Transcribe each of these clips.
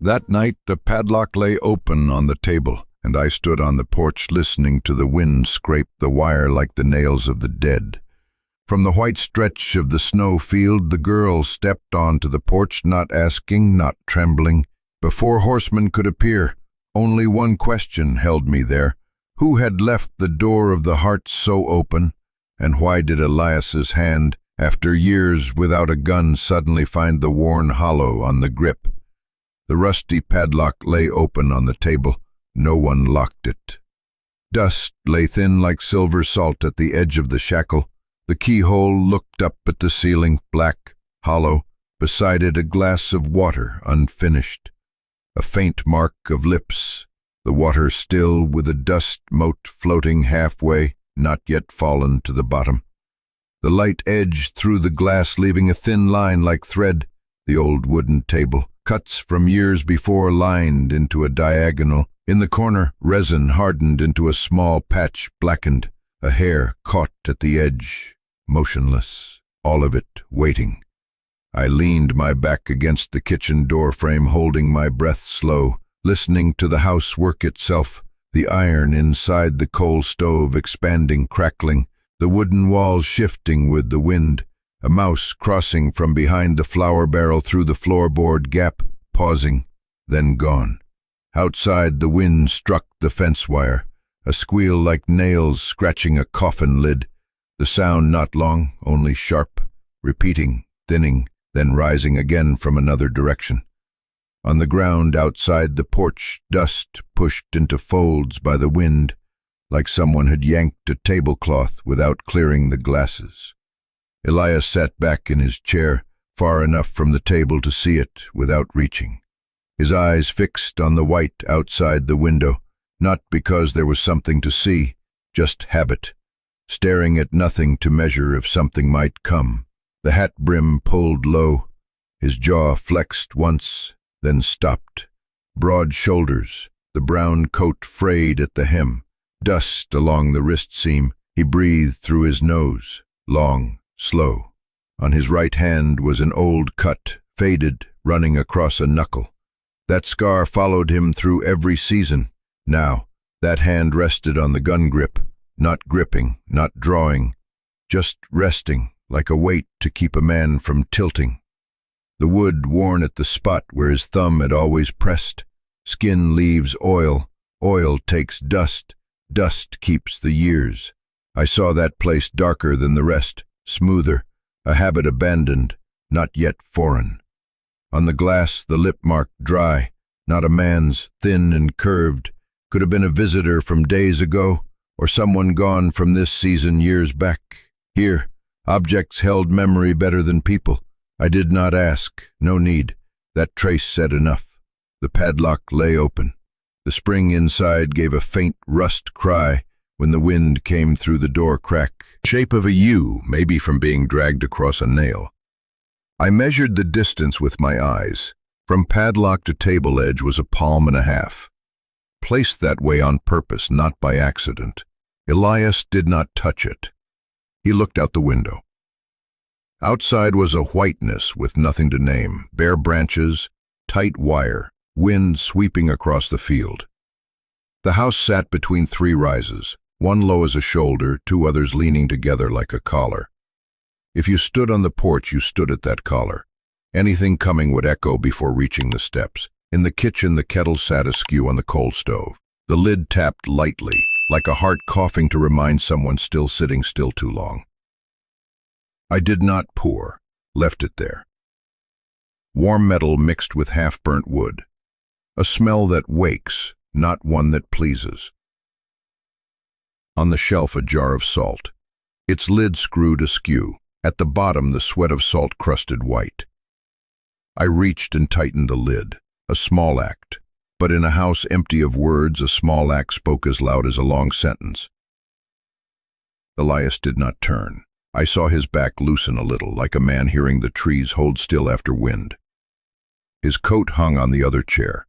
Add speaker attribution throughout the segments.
Speaker 1: That night, the padlock lay open on the table, and I stood on the porch listening to the wind scrape the wire like the nails of the dead. From the white stretch of the snow field, the girl stepped onto the porch, not asking, not trembling. Before horsemen could appear, only one question held me there. Who had left the door of the heart so open? And why did Elias's hand, after years without a gun, suddenly find the worn hollow on the grip? The rusty padlock lay open on the table. No one locked it. Dust lay thin like silver salt at the edge of the shackle. The keyhole looked up at the ceiling, black, hollow. Beside it a glass of water, unfinished. A faint mark of lips. The water still, with a dust mote floating halfway, not yet fallen to the bottom. The light edged through the glass, leaving a thin line like thread. The old wooden table, cuts from years before, lined into a diagonal. In the corner, resin hardened into a small patch, blackened. A hair caught at the edge, motionless, all of it waiting. I leaned my back against the kitchen door frame, holding my breath slow, listening to the house work itself, the iron inside the coal stove expanding, crackling, the wooden walls shifting with the wind, a mouse crossing from behind the flour barrel through the floorboard gap, pausing, then gone. Outside, the wind struck the fence wire, a squeal like nails scratching a coffin lid. The sound not long, only sharp, repeating, thinning, then rising again from another direction. On the ground outside the porch, dust pushed into folds by the wind, like someone had yanked a tablecloth without clearing the glasses. Elias sat back in his chair, far enough from the table to see it without reaching. His eyes fixed on the white outside the window, not because there was something to see, just habit, staring at nothing to measure if something might come. The hat brim pulled low, his jaw flexed once, then stopped. Broad shoulders, the brown coat frayed at the hem, dust along the wrist seam. He breathed through his nose, long, slow. On his right hand was an old cut, faded, running across a knuckle. That scar followed him through every season. Now, that hand rested on the gun grip, not gripping, not drawing, just resting, like a weight to keep a man from tilting. The wood worn at the spot where his thumb had always pressed. Skin leaves oil, oil takes dust, dust keeps the years. I saw that place darker than the rest, smoother, a habit abandoned, not yet foreign. On the glass, the lip mark dry, not a man's, thin and curved, could have been a visitor from days ago, or someone gone from this season years back. Here, objects held memory better than people. I did not ask, no need. That trace said enough. The padlock lay open. The spring inside gave a faint rust cry when the wind came through the door crack. Shape of a U, maybe from being dragged across a nail. I measured the distance with my eyes. From padlock to table edge was a palm and a half. Placed that way on purpose, not by accident. Elias did not touch it. He looked out the window. Outside was a whiteness with nothing to name, bare branches, tight wire, wind sweeping across the field. The house sat between three rises, one low as a shoulder, two others leaning together like a collar. If you stood on the porch, you stood at that collar. Anything coming would echo before reaching the steps. In the kitchen, the kettle sat askew on the coal stove. The lid tapped lightly, like a heart coughing to remind someone still sitting still too long. I did not pour, left it there. Warm metal mixed with half-burnt wood. A smell that wakes, not one that pleases. On the shelf, a jar of salt. Its lid screwed askew. At the bottom, the sweat of salt crusted white. I reached and tightened the lid. A small act. But in a house empty of words, a small act spoke as loud as a long sentence. Elias did not turn. I saw his back loosen a little, like a man hearing the trees hold still after wind. His coat hung on the other chair.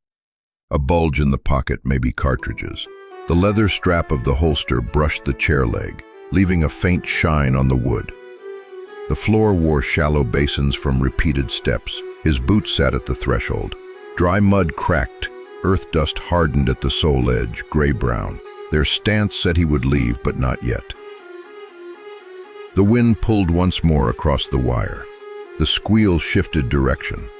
Speaker 1: A bulge in the pocket, maybe cartridges. The leather strap of the holster brushed the chair leg, leaving a faint shine on the wood. The floor wore shallow basins from repeated steps. His boots sat at the threshold, Dry mud cracked, earth dust hardened at the sole edge, gray-brown. Their stance said he would leave, but not yet. The wind pulled once more across the wire. The squeal shifted direction.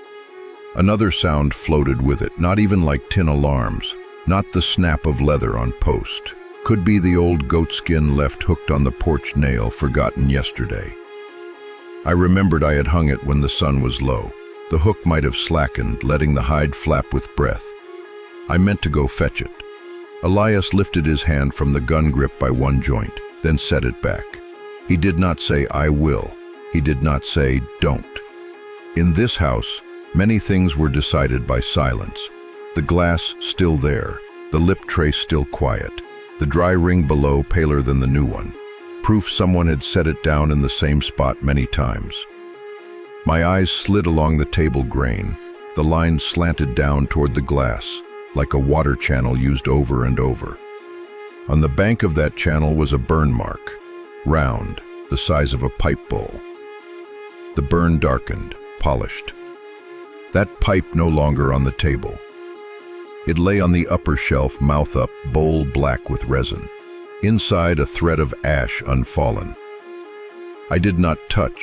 Speaker 1: Another sound floated with it, not even like tin alarms, not the snap of leather on post. Could be the old goatskin left hooked on the porch nail, forgotten yesterday. I remembered I had hung it when the sun was low. The hook might have slackened, letting the hide flap with breath. I meant to go fetch it. Elias lifted his hand from the gun grip by one joint, then set it back. He did not say, "I will." He did not say, "Don't." In this house, many things were decided by silence. The glass still there, the lip trace still quiet, the dry ring below paler than the new one. Proof someone had set it down in the same spot many times. My eyes slid along the table grain. The lines slanted down toward the glass, like a water channel used over and over. On the bank of that channel was a burn mark, round, the size of a pipe bowl. The burn darkened, polished. That pipe no longer on the table. It lay on the upper shelf, mouth up, bowl black with resin. Inside, a thread of ash unfallen. I did not touch.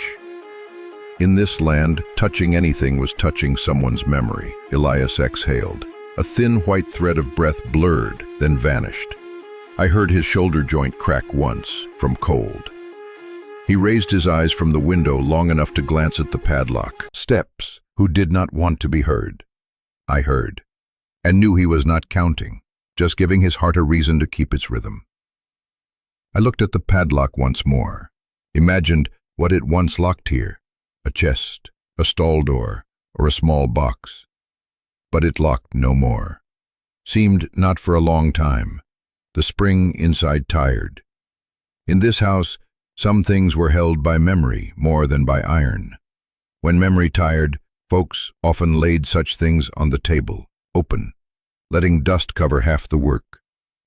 Speaker 1: In this land, touching anything was touching someone's memory. Elias exhaled. A thin white thread of breath blurred, then vanished. I heard his shoulder joint crack once, from cold. He raised his eyes from the window long enough to glance at the padlock. Steps, who did not want to be heard. I heard, and knew he was not counting, just giving his heart a reason to keep its rhythm. I looked at the padlock once more, imagined what it once locked here, a chest, a stall door, or a small box. But it locked no more. Seemed not for a long time. The spring inside tired. In this house, some things were held by memory more than by iron. When memory tired, folks often laid such things on the table, open, letting dust cover half the work.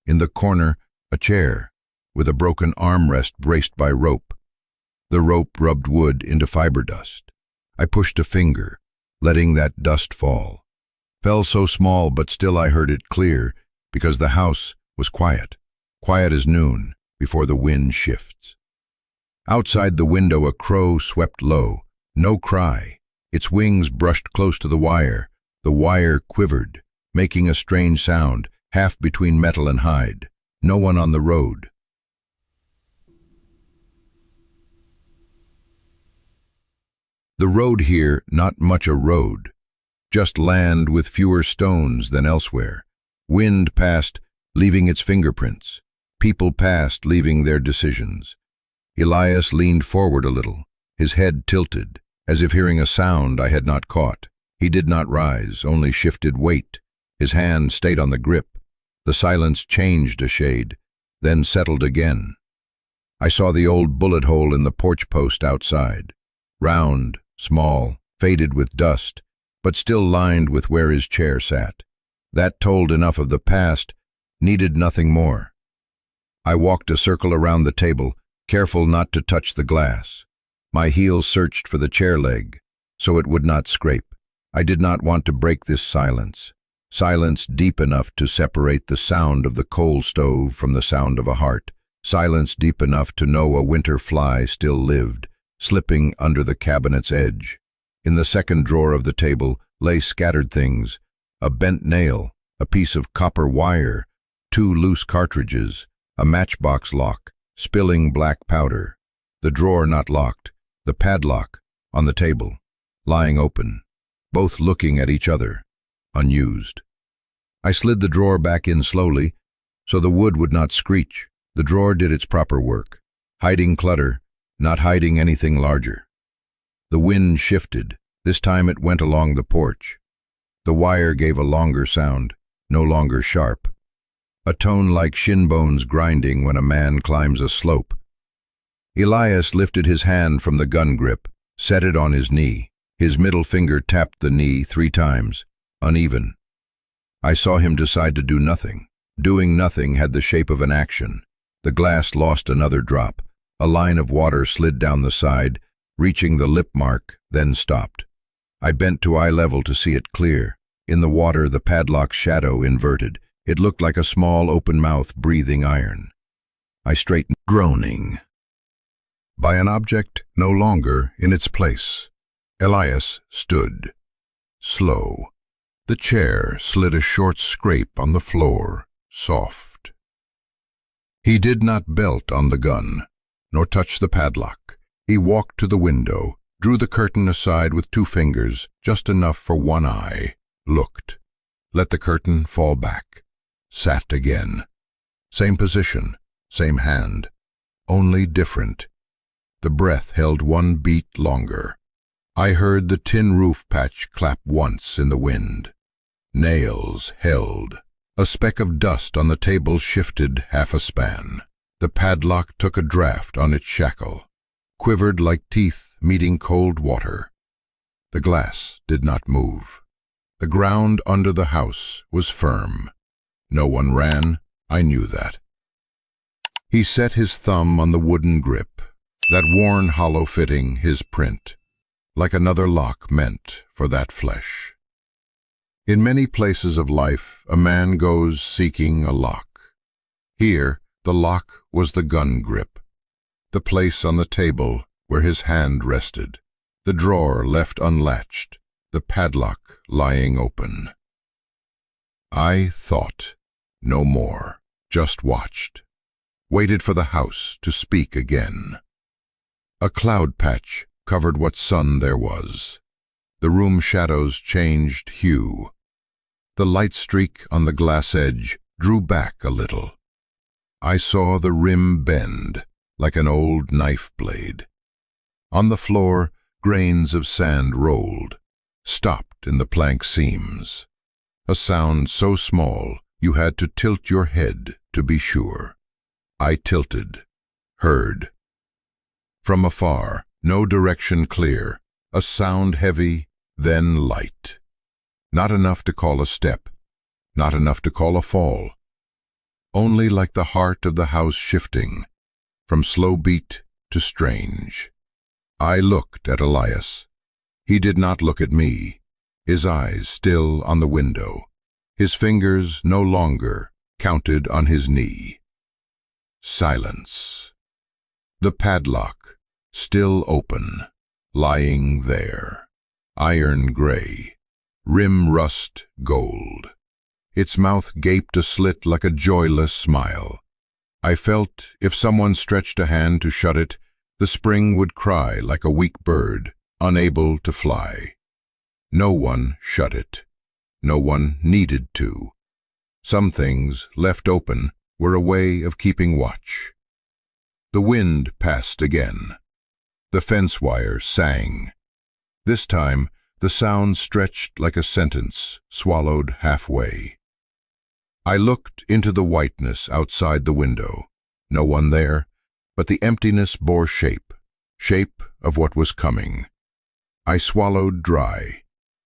Speaker 1: In the corner, a chair, with a broken armrest braced by rope. The rope rubbed wood into fiber dust. I pushed a finger, letting that dust fall. Fell so small, but still I heard it clear, because the house was quiet, quiet as noon, before the wind shifts. Outside the window a crow swept low, no cry. Its wings brushed close to the wire quivered, making a strange sound, half between metal and hide. No one on the road. The road here, not much a road, just land with fewer stones than elsewhere. Wind passed, leaving its fingerprints. People passed, leaving their decisions. Elias leaned forward a little, his head tilted, as if hearing a sound I had not caught. He did not rise, only shifted weight. His hand stayed on the grip. The silence changed a shade, then settled again. I saw the old bullet hole in the porch post outside. Round, small, faded with dust, but still lined with where his chair sat. That told enough of the past, needed nothing more. I walked a circle around the table, careful not to touch the glass. My heels searched for the chair leg, so it would not scrape. I did not want to break this silence, silence deep enough to separate the sound of the coal stove from the sound of a heart, silence deep enough to know a winter fly still lived, slipping under the cabinet's edge. In the second drawer of the table lay scattered things, a bent nail, a piece of copper wire, 2 loose cartridges, a matchbox lock, spilling black powder. The drawer not locked, the padlock, on the table, lying open, both looking at each other, unused. I slid the drawer back in slowly, so the wood would not screech. The drawer did its proper work, hiding clutter, not hiding anything larger. The wind shifted. This time it went along the porch. The wire gave a longer sound, no longer sharp. A tone like shin bones grinding when a man climbs a slope. Elias lifted his hand from the gun grip, set it on his knee. His middle finger tapped the knee 3 times, uneven. I saw him decide to do nothing. Doing nothing had the shape of an action. The glass lost another drop. A line of water slid down the side, reaching the lip mark, then stopped. I bent to eye level to see it clear. In the water, the padlock's shadow inverted. It looked like a small open mouth breathing iron. I straightened, groaning. By an object no longer in its place, Elias stood, slow. The chair slid a short scrape on the floor, soft. He did not belt on the gun, nor touch the padlock. He walked to the window, drew the curtain aside with 2 fingers, just enough for one eye, looked, let the curtain fall back, sat again. Same position, same hand, only different. The breath held 1 beat longer. I heard the tin roof patch clap once in the wind. Nails held. A speck of dust on the table shifted half a span. The padlock took a draft on its shackle, quivered like teeth meeting cold water. The glass did not move. The ground under the house was firm. No one ran, I knew that. He set his thumb on the wooden grip, that worn hollow fitting his print, like another lock meant for that flesh. In many places of life, a man goes seeking a lock. Here, the lock was the gun grip, the place on the table where his hand rested, the drawer left unlatched, the padlock lying open. I thought no more, just watched, waited for the house to speak again. A cloud patch covered what sun there was. The room shadows changed hue. The light streak on the glass edge drew back a little. I saw the rim bend like an old knife blade. On the floor, grains of sand rolled, stopped in the plank seams. A sound so small you had to tilt your head to be sure. I tilted, heard. From afar, no direction clear, a sound heavy, then light. Not enough to call a step, not enough to call a fall. Only like the heart of the house shifting, from slow beat to strange. I looked at Elias. He did not look at me, his eyes still on the window, his fingers no longer counted on his knee. Silence. The padlock, still open, lying there, iron gray, rim rust gold. Its mouth gaped a slit like a joyless smile. I felt if someone stretched a hand to shut it, the spring would cry like a weak bird, unable to fly. No one shut it. No one needed to. Some things, left open, were a way of keeping watch. The wind passed again. The fence wire sang. This time, the sound stretched like a sentence, swallowed halfway. I looked into the whiteness outside the window. No one there, but the emptiness bore shape of what was coming. I swallowed dry,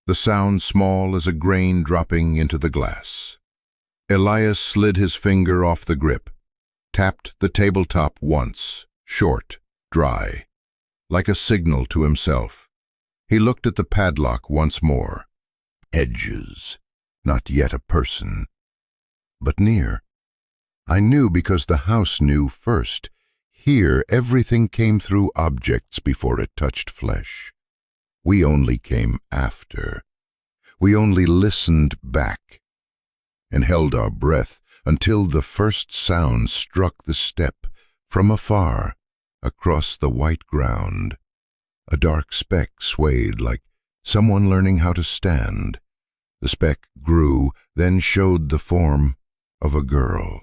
Speaker 1: the sound small as a grain dropping into the glass. Elias slid his finger off the grip, tapped the tabletop once, short, dry, like a signal to himself. He looked at the padlock once more. Edges, not yet a person, but near. I knew because the house knew first. Here everything came through objects before it touched flesh. We only came after. We only listened back and held our breath until the first sound struck the step from afar across the white ground. A dark speck swayed like someone learning how to stand. The speck grew, then showed the form of a girl.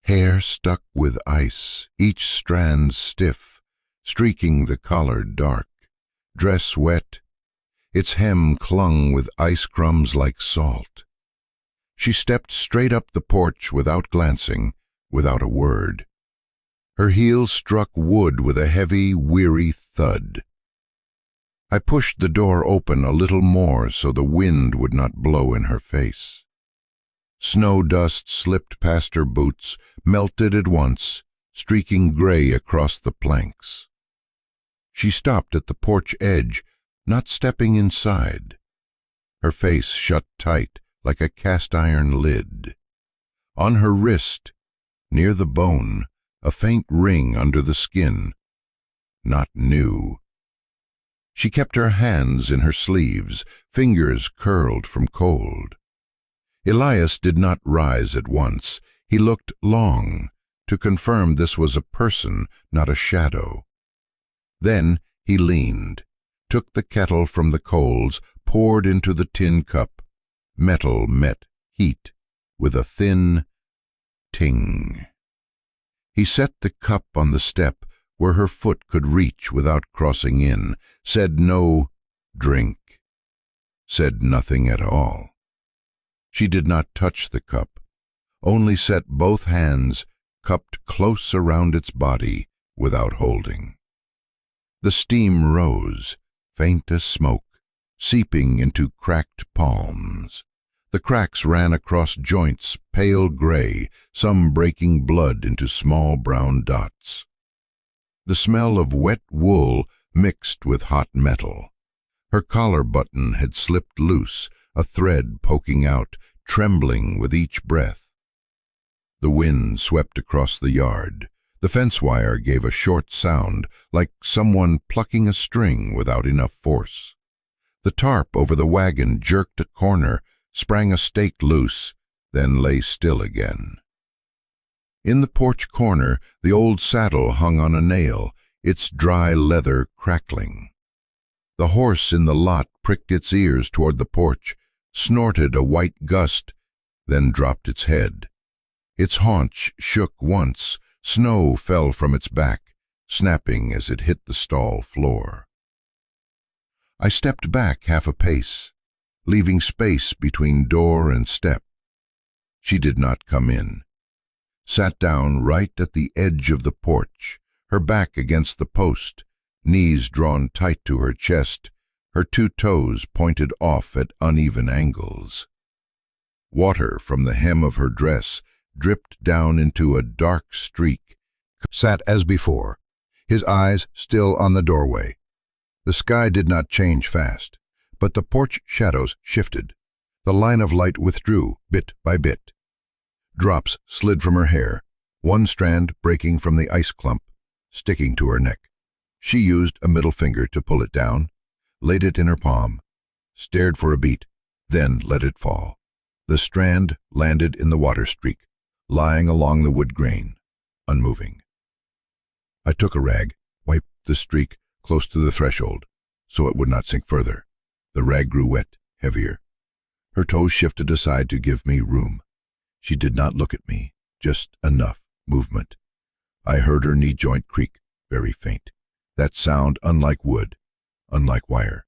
Speaker 1: Hair stuck with ice, each strand stiff, streaking the collar dark. Dress wet, its hem clung with ice crumbs like salt. She stepped straight up the porch without glancing, without a word. Her heels struck wood with a heavy, weary thud. I pushed the door open a little more so the wind would not blow in her face. Snow dust slipped past her boots, melted at once, streaking gray across the planks. She stopped at the porch edge, not stepping inside. her face shut tight like a cast-iron lid. On her wrist, near the bone, a faint ring under the skin, not new. She kept her hands in her sleeves, fingers curled from cold. Elias did not rise at once. He looked long, to confirm this was a person, not a shadow. Then he leaned, took the kettle from the coals, poured into the tin cup. Metal met heat with a thin ting. He set the cup on the step where her foot could reach without crossing in, said no drink, said nothing at all. She did not touch the cup, only set both hands cupped close around its body without holding. The steam rose, faint as smoke, seeping into cracked palms. The cracks ran across joints, pale gray, some breaking blood into small brown dots. The smell of wet wool mixed with hot metal. Her collar button had slipped loose, a thread poking out, trembling with each breath. The wind swept across the yard. The fence wire gave a short sound, like someone plucking a string without enough force. The tarp over the wagon jerked a corner, sprang a stake loose, then lay still again. In the porch corner, the old saddle hung on a nail, its dry leather crackling. The horse in the lot pricked its ears toward the porch, snorted a white gust, then dropped its head. Its haunch shook once, snow fell from its back, snapping as it hit the stall floor. I stepped back half a pace, leaving space between door and step. She did not come in. Sat down right at the edge of the porch, her back against the post, knees drawn tight to her chest, her two toes pointed off at uneven angles. Water from the hem of her dress dripped down into a dark streak. Sat as before, his eyes still on the doorway. The sky did not change fast, but the porch shadows shifted. The line of light withdrew, bit by bit. Drops slid from her hair, one strand breaking from the ice clump, sticking to her neck. She used a middle finger to pull it down, laid it in her palm, stared for a beat, then let it fall. The strand landed in the water streak, lying along the wood grain, unmoving. I took a rag, wiped the streak close to the threshold, so it would not sink further. The rag grew wet, heavier. Her toes shifted aside to give me room. She did not look at me, just enough movement. I heard her knee joint creak, very faint. That sound unlike wood, unlike wire.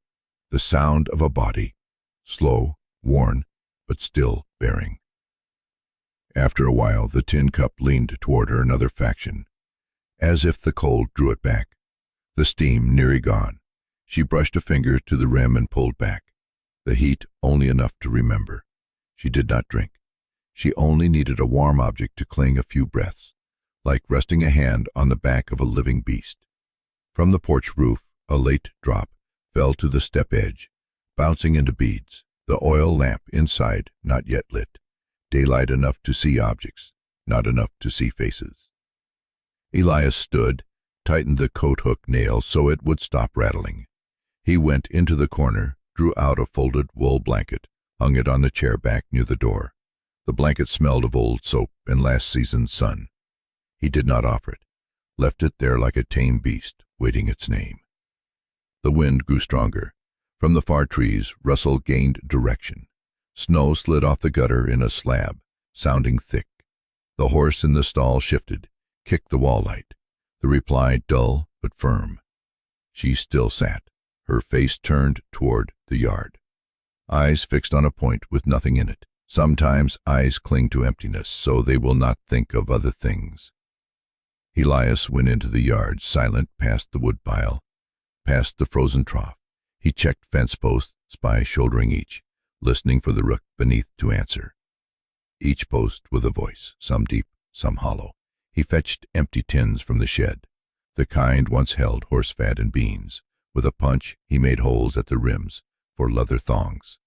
Speaker 1: The sound of a body, slow, worn, but still bearing. After a while, the tin cup leaned toward her another faction, as if the cold drew it back. The steam nearly gone. She brushed a finger to the rim and pulled back. The heat only enough to remember. She did not drink. She only needed a warm object to cling a few breaths, like resting a hand on the back of a living beast. From the porch roof, a late drop fell to the step edge, bouncing into beads. The oil lamp inside not yet lit. Daylight enough to see objects, not enough to see faces. Elias stood, tightened the coat hook nail so it would stop rattling. He went into the corner, drew out a folded wool blanket, hung it on the chair back near the door. The blanket smelled of old soap and last season's sun. He did not offer it, left it there like a tame beast, waiting its name. The wind grew stronger. From the far trees, Russell gained direction. Snow slid off the gutter in a slab, sounding thick. The horse in the stall shifted, kicked the wall light. The reply dull but firm. She still sat, her face turned toward the yard. Eyes fixed on a point with nothing in it. Sometimes eyes cling to emptiness, so they will not think of other things. Elias went into the yard, silent, past the woodpile, past the frozen trough. He checked fence posts by shouldering each, listening for the rook beneath to answer. Each post with a voice, some deep, some hollow. He fetched empty tins from the shed. The kind once held horse fat and beans. With a punch, he made holes at the rims for leather thongs.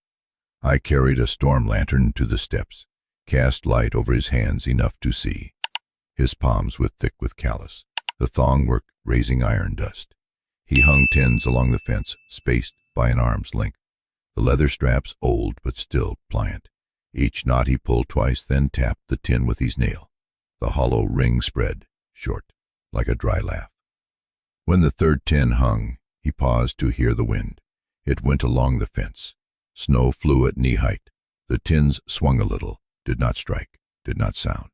Speaker 1: I carried a storm lantern to the steps, cast light over his hands enough to see. His palms were thick with callus, the thong work raising iron dust. He hung tins along the fence, spaced by an arm's length, the leather straps old but still pliant. Each knot he pulled twice, then tapped the tin with his nail. The hollow ring spread, short, like a dry laugh. When the third tin hung, he paused to hear the wind. It went along the fence. Snow flew at knee height. The tins swung a little, did not strike, did not sound.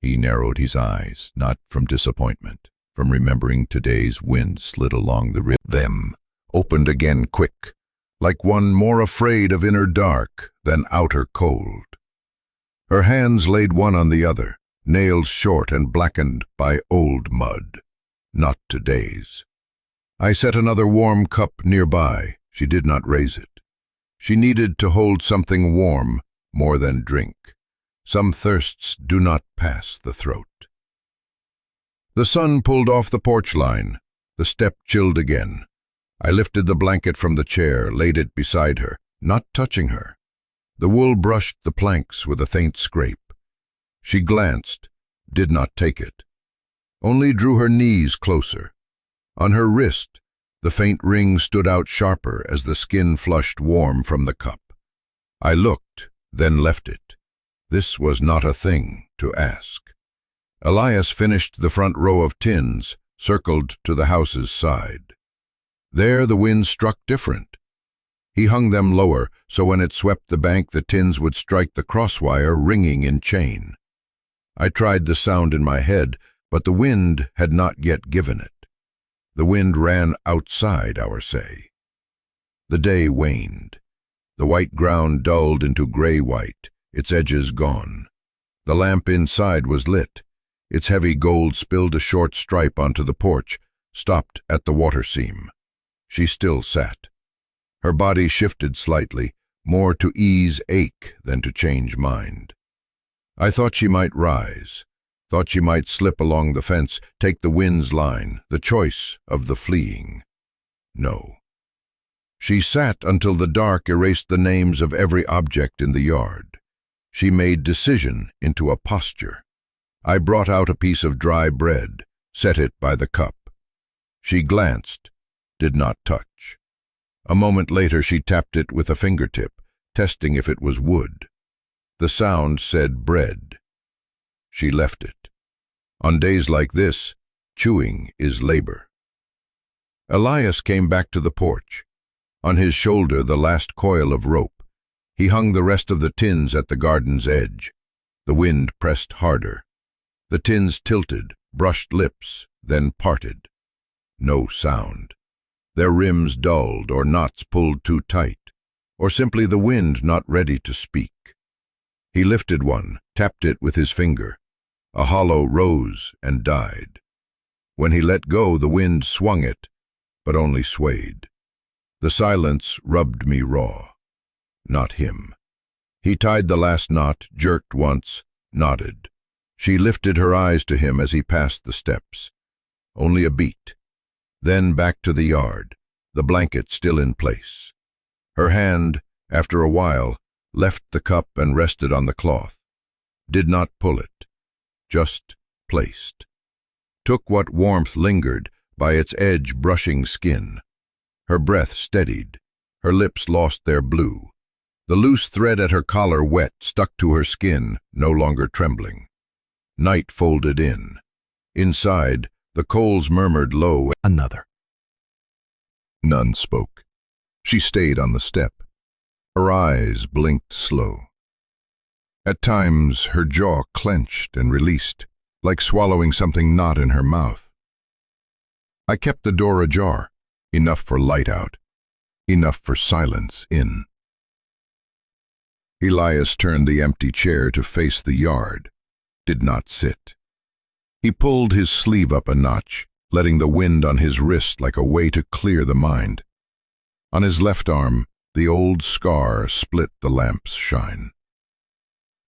Speaker 1: He narrowed his eyes, not from disappointment, from remembering today's wind slid along the rib. Them opened again quick, like one more afraid of inner dark than outer cold. Her hands laid one on the other, nails short and blackened by old mud. Not today's. I set another warm cup nearby. She did not raise it. She needed to hold something warm more than drink. Some thirsts do not pass the throat. The sun pulled off the porch line. The step chilled again. I lifted the blanket from the chair, laid it beside her, not touching her. The wool brushed the planks with a faint scrape. She glanced, did not take it, only drew her knees closer. On her wrist, the faint ring stood out sharper as the skin flushed warm from the cup. I looked, then left it. This was not a thing to ask. Elias finished the front row of tins, circled to the house's side. There the wind struck different. He hung them lower, so when it swept the bank the tins would strike the crosswire, ringing in chain. I tried the sound in my head, but the wind had not yet given it. The wind ran outside our say. The day waned. The white ground dulled into gray-white, its edges gone. The lamp inside was lit. Its heavy gold spilled a short stripe onto the porch, stopped at the water seam. She still sat. Her body shifted slightly, more to ease ache than to change mind. I thought she might rise, thought she might slip along the fence, take the wind's line, the choice of the fleeing. No. She sat until the dark erased the names of every object in the yard. She made decision into a posture. I brought out a piece of dry bread, set it by the cup. She glanced, did not touch. A moment later she tapped it with a fingertip, testing if it was wood. The sound said bread. She left it. On days like this, chewing is labor. Elias came back to the porch. On his shoulder the last coil of rope. He hung the rest of the tins at the garden's edge. The wind pressed harder. The tins tilted, brushed lips, then parted. No sound. Their rims dulled, or knots pulled too tight, or simply the wind not ready to speak. He lifted one, tapped it with his finger. A hollow rose and died. When he let go, the wind swung it, but only swayed. The silence rubbed me raw. Not him. He tied the last knot, jerked once, nodded. She lifted her eyes to him as he passed the steps. Only a beat. Then back to the yard, the blanket still in place. Her hand, after a while, left the cup and rested on the cloth. Did not pull it, just placed. Took what warmth lingered, by its edge brushing skin. Her breath steadied. Her lips lost their blue. The loose thread at her collar wet, stuck to her skin, no longer trembling. Night folded in. Inside, the coals murmured low.
Speaker 2: Another.
Speaker 1: None spoke. She stayed on the step. Her eyes blinked slow. At times, her jaw clenched and released, like swallowing something not in her mouth. I kept the door ajar, enough for light out, enough for silence in. Elias turned the empty chair to face the yard, did not sit. He pulled his sleeve up a notch, letting the wind on his wrist like a way to clear the mind. On his left arm, the old scar split the lamp's shine.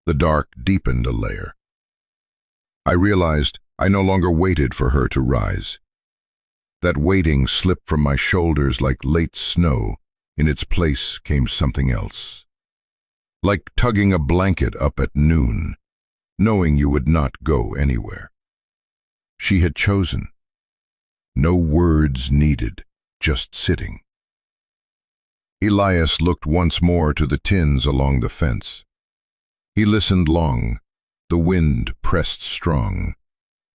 Speaker 1: The dark deepened a layer. I realized I no longer waited for her to rise. That waiting slipped from my shoulders like late snow. In its place came something else. like tugging a blanket up at noon, knowing you would not go anywhere. She had chosen. No words needed, just sitting. Elias looked once more to the tins along the fence. He listened long. The wind pressed strong.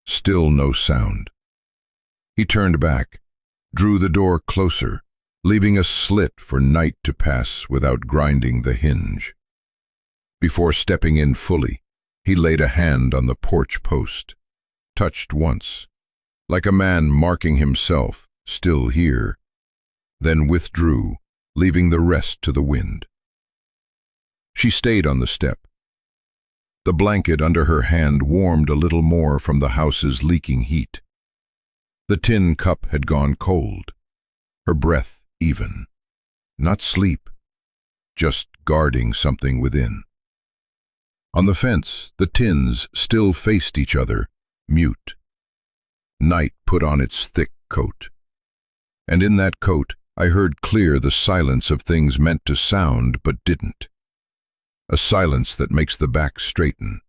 Speaker 1: Still no sound. He turned back, drew the door closer, leaving a slit for night to pass without grinding the hinge. Before stepping in fully, he laid a hand on the porch post, touched once, like a man marking himself, still here, then withdrew, leaving the rest to the wind. She stayed on the step. The blanket under her hand warmed a little more from the house's leaking heat. The tin cup had gone cold, her breath even. Not sleep, just guarding something within. On the fence, the tins still faced each other, mute. Night put on its thick coat. And in that coat, I heard clear the silence of things meant to sound but didn't. A silence that makes the back straighten.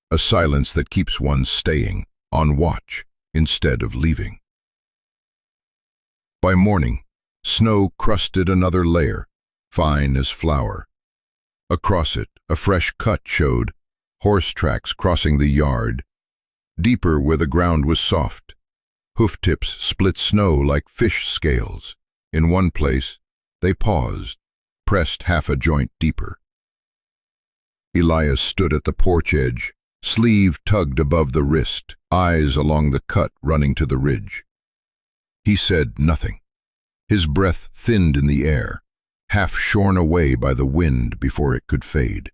Speaker 1: A silence that keeps one staying, on watch, instead of leaving. By morning, snow crusted another layer, fine as flour. Across it, a fresh cut showed, horse tracks crossing the yard, deeper where the ground was soft. Hoof tips split snow like fish scales. In one place, they paused, pressed half a joint deeper. Elias stood at the porch edge, sleeve tugged above the wrist, eyes along the cut running to the ridge. He said nothing. His breath thinned in the air, half shorn away by the wind before it could fade.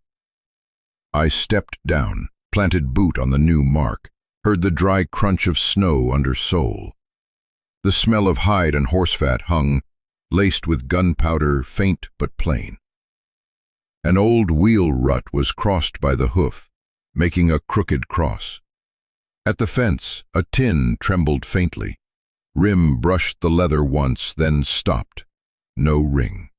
Speaker 1: I stepped down, planted boot on the new mark, heard the dry crunch of snow under sole. The smell of hide and horse fat hung, laced with gunpowder, faint but plain. An old wheel rut was crossed by the hoof, making a crooked cross. At the fence, a tin trembled faintly. Rim brushed the leather once, then stopped. No ring.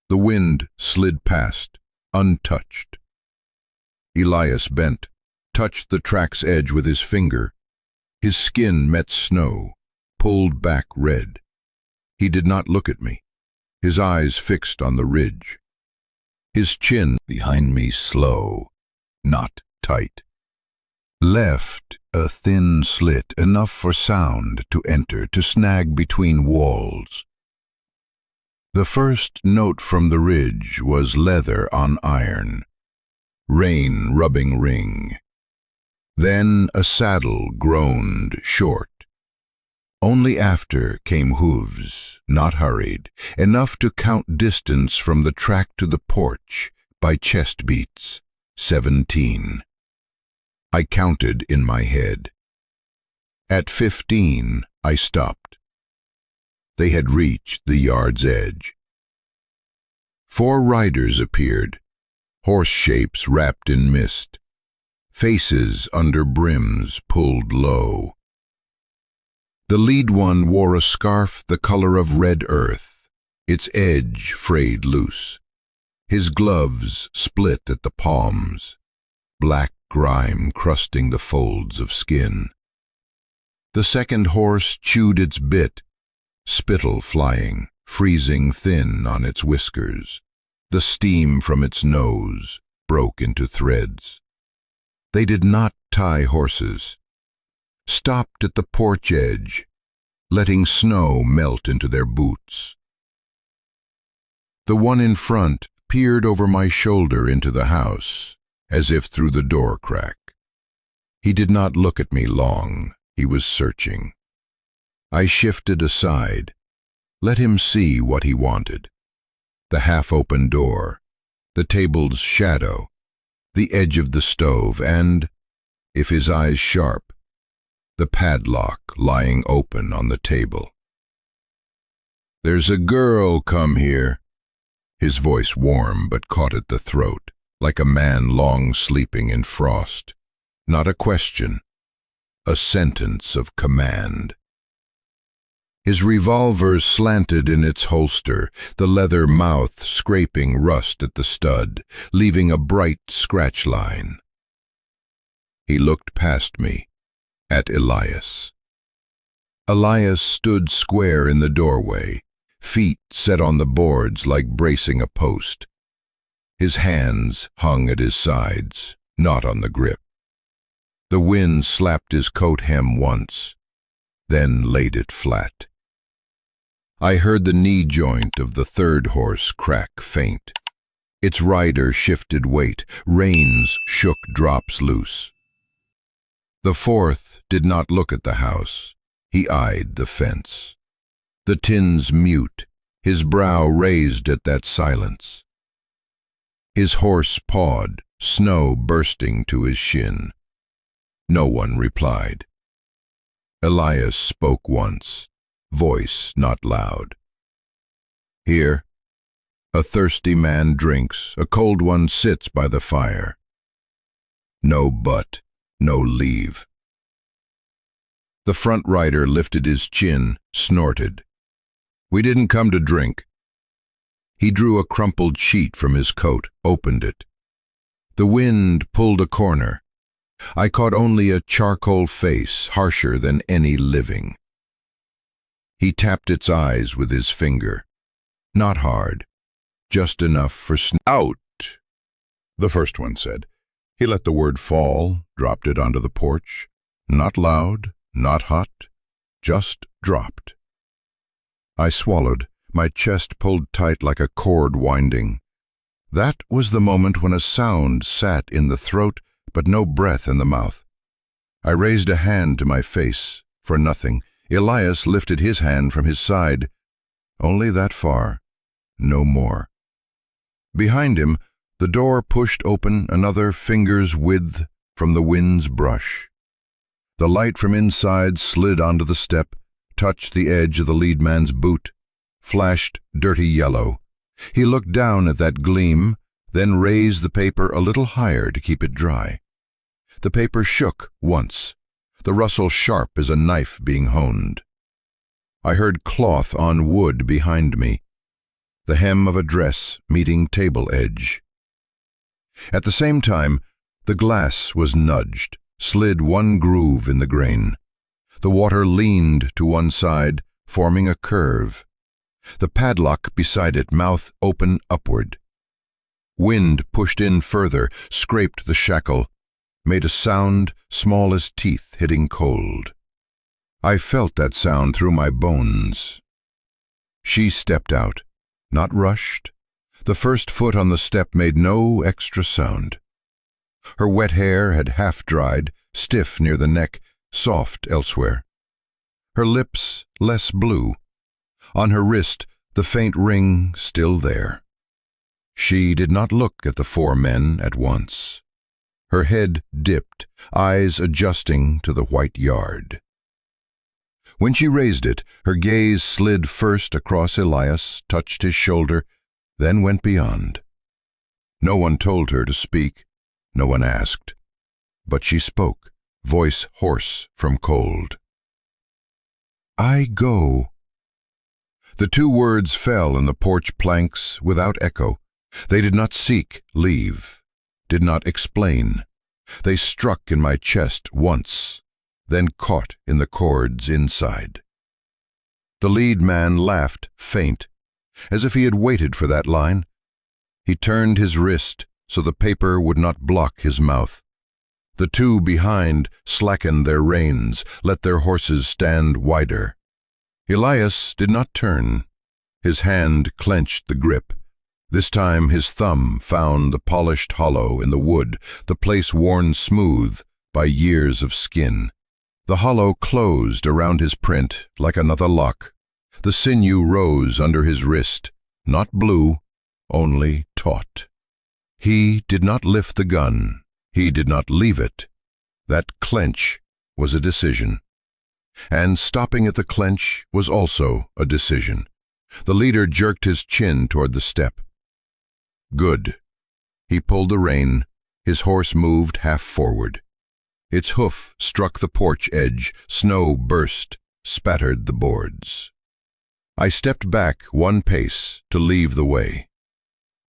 Speaker 1: The wind slid past, untouched. Elias bent, touched the track's edge with his finger. His skin met snow, pulled back red. He did not look at me, his eyes fixed on the ridge. His chin behind me slow, not tight. Left a thin slit enough for sound to enter, to snag between walls. The first note from the ridge was leather on iron, rain rubbing ring. Then a saddle groaned short. Only after came hooves, not hurried, enough to count distance from the track to the porch by chest beats, 17. I counted in my head. At 15, I stopped. They had reached the yard's edge. 4 riders appeared, horse shapes wrapped in mist, faces under brims pulled low. The lead one wore a scarf the color of red earth, its edge frayed loose. His gloves split at the palms, black grime crusting the folds of skin. The second horse chewed its bit, spittle flying, freezing thin on its whiskers. The steam from its nose broke into threads. They did not tie horses. Stopped at the porch edge, letting snow melt into their boots. The one in front peered over my shoulder into the house, as if through the door crack. He did not look at me long. He was searching. I shifted aside, let him see what he wanted. The half-open door, the table's shadow, the edge of the stove, and, if his eyes sharp, the padlock lying open on the table. "There's a girl come here." His voice warm but caught at the throat, like a man long sleeping in frost. Not a question, a sentence of command. His revolver slanted in its holster, the leather mouth scraping rust at the stud, leaving a bright scratch line. He looked past me, at Elias. Elias stood square in the doorway, feet set on the boards like bracing a post. His hands hung at his sides, not on the grip. The wind slapped his coat hem once, then laid it flat. I heard the knee joint of the third horse crack faint. Its rider shifted weight, reins shook drops loose. The fourth did not look at the house. He eyed the fence. The tin's mute, his brow raised at that silence. His horse pawed, snow bursting to his shin. No one replied. Elias spoke once, voice not loud. Here, a thirsty man drinks, a cold one sits by the fire. No but, no leave. The front rider lifted his chin, snorted. We didn't come to drink. He drew a crumpled sheet from his coat, opened it. The wind pulled a corner. I caught only a charcoal face, harsher than any living. He tapped its eyes with his finger. Not hard, just enough for out, the first one said. He let the word fall, dropped it onto the porch. Not loud, not hot, just dropped. I swallowed, my chest pulled tight like a cord winding. That was the moment when a sound sat in the throat, but no breath in the mouth. I raised a hand to my face, for nothing. Elias lifted his hand from his side. Only that far, no more. Behind him, the door pushed open another finger's width from the wind's brush. The light from inside slid onto the step, touched the edge of the lead man's boot, flashed dirty yellow. He looked down at that gleam, then raised the paper a little higher to keep it dry. The paper shook once, the rustle sharp as a knife being honed. I heard cloth on wood behind me, the hem of a dress meeting table edge. At the same time, the glass was nudged, slid one groove in the grain. The water leaned to one side, forming a curve. The padlock beside it, mouth open upward. Wind pushed in further, scraped the shackle, made a sound small as teeth hitting cold. I felt that sound through my bones. She stepped out, not rushed. The first foot on the step made no extra sound. Her wet hair had half dried, stiff near the neck, soft elsewhere. Her lips less blue. On her wrist, the faint ring still there. She did not look at the four men at once. Her head dipped, eyes adjusting to the white yard. When she raised it, her gaze slid first across Elias, touched his shoulder, then went beyond. No one told her to speak, no one asked. But she spoke, voice hoarse from cold. I go. The two words fell in the porch planks without echo. They did not seek leave, did not explain. They struck in my chest once, then caught in the cords inside. The lead man laughed, faint, as if he had waited for that line. He turned his wrist so the paper would not block his mouth. The two behind slackened their reins, let their horses stand wider. Elias did not turn. His hand clenched the grip. This time his thumb found the polished hollow in the wood, the place worn smooth by years of skin. The hollow closed around his print like another lock. The sinew rose under his wrist, not blue, only taut. He did not lift the gun. He did not leave it. That clench was a decision. And stopping at the clench was also a decision. The leader jerked his chin toward the step. Good. He pulled the rein. His horse moved half forward. Its hoof struck the porch edge. Snow burst, spattered the boards. I stepped back 1 pace to leave the way,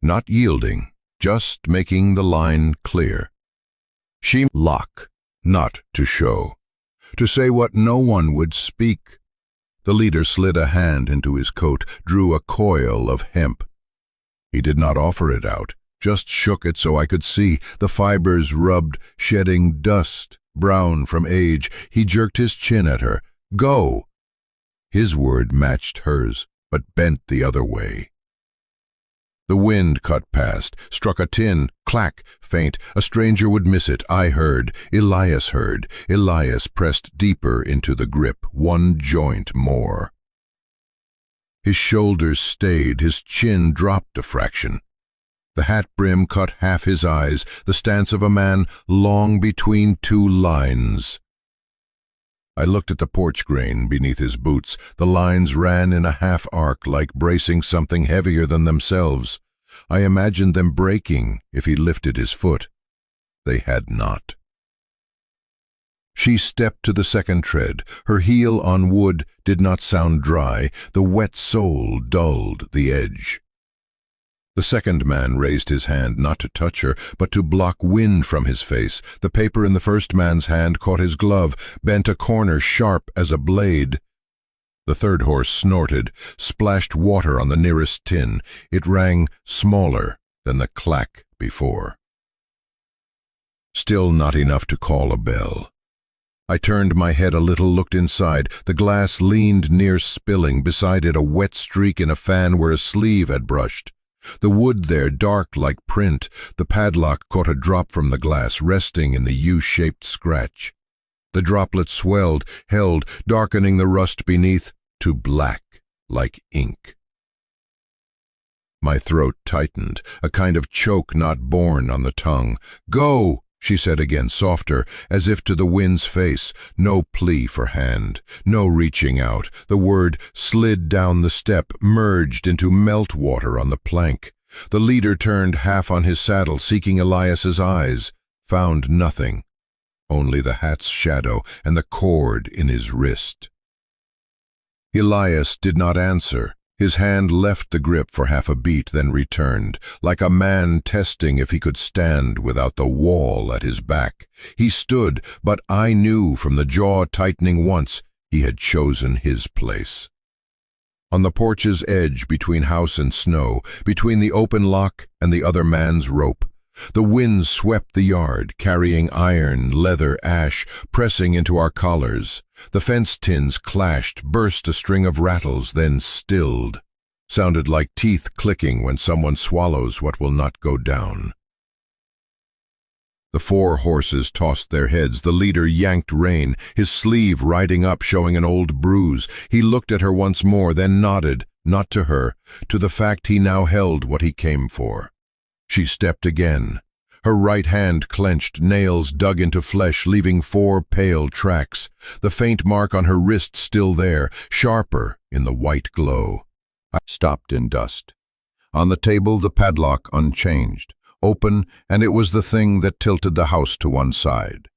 Speaker 1: not yielding, just making the line clear. She lock, not to show, to say what no one would speak. The leader slid a hand into his coat, drew a coil of hemp. He did not offer it out, just shook it so I could see. The fibers rubbed, shedding dust, brown from age. He jerked his chin at her. Go! His word matched hers, but bent the other way. The wind cut past, struck a tin, clack, faint. A stranger would miss it. I heard. Elias heard. Elias pressed deeper into the grip, 1 joint more. His shoulders stayed, his chin dropped a fraction. The hat brim cut half his eyes, the stance of a man long between 2 lines. I looked at the porch grain beneath his boots. The lines ran in a half arc like bracing something heavier than themselves. I imagined them breaking if he lifted his foot. They had not. She stepped to the second tread. Her heel on wood did not sound dry. The wet sole dulled the edge. The second man raised his hand not to touch her, but to block wind from his face. The paper in the first man's hand caught his glove, bent a corner sharp as a blade. The third horse snorted, splashed water on the nearest tin. It rang smaller than the clack before. Still not enough to call a bell. I turned my head a little, looked inside. The glass leaned near spilling, beside it a wet streak in a fan where a sleeve had brushed. The wood there dark like print. The padlock caught a drop from the glass, resting in the U-shaped scratch. The droplet swelled, held, darkening the rust beneath to black like ink. My throat tightened, a kind of choke not born on the tongue. Go! She said again, softer, as if to the wind's face. No plea for hand, no reaching out. The word slid down the step, merged into meltwater on the plank. The leader turned half on his saddle, seeking Elias's eyes. Found nothing, only the hat's shadow and the cord in his wrist. Elias did not answer. His hand left the grip for half a beat, then returned, like a man testing if he could stand without the wall at his back. He stood, but I knew from the jaw tightening once he had chosen his place. On the porch's edge, between house and snow, between the open lock and the other man's rope, the wind swept the yard, carrying iron, leather, ash, pressing into our collars. The fence tins clashed, burst a string of rattles, then stilled. Sounded like teeth clicking when someone swallows what will not go down. The 4 horses tossed their heads. The leader yanked rein, his sleeve riding up, showing an old bruise. He looked at her once more, then nodded, not to her, to the fact he now held what he came for. She stepped again. Her right hand clenched, nails dug into flesh, leaving 4 pale tracks. The faint mark on her wrist still there, sharper in the white glow. I stopped in dust. On the table, the padlock unchanged, open, and it was the thing that tilted the house to one side.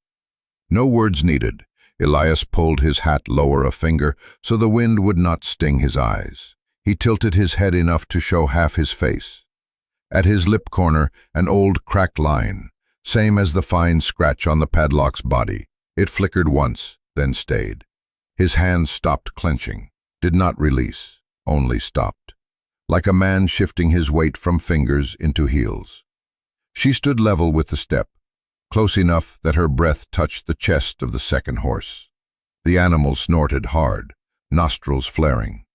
Speaker 1: No words needed. Elias pulled his hat lower a finger so the wind would not sting his eyes. He tilted his head enough to show half his face. At his lip corner, an old cracked line, same as the fine scratch on the padlock's body. It flickered once, then stayed. His hands stopped clenching, did not release, only stopped, like a man shifting his weight from fingers into heels. She stood level with the step, close enough that her breath touched the chest of the second horse. The animal snorted hard, nostrils flaring.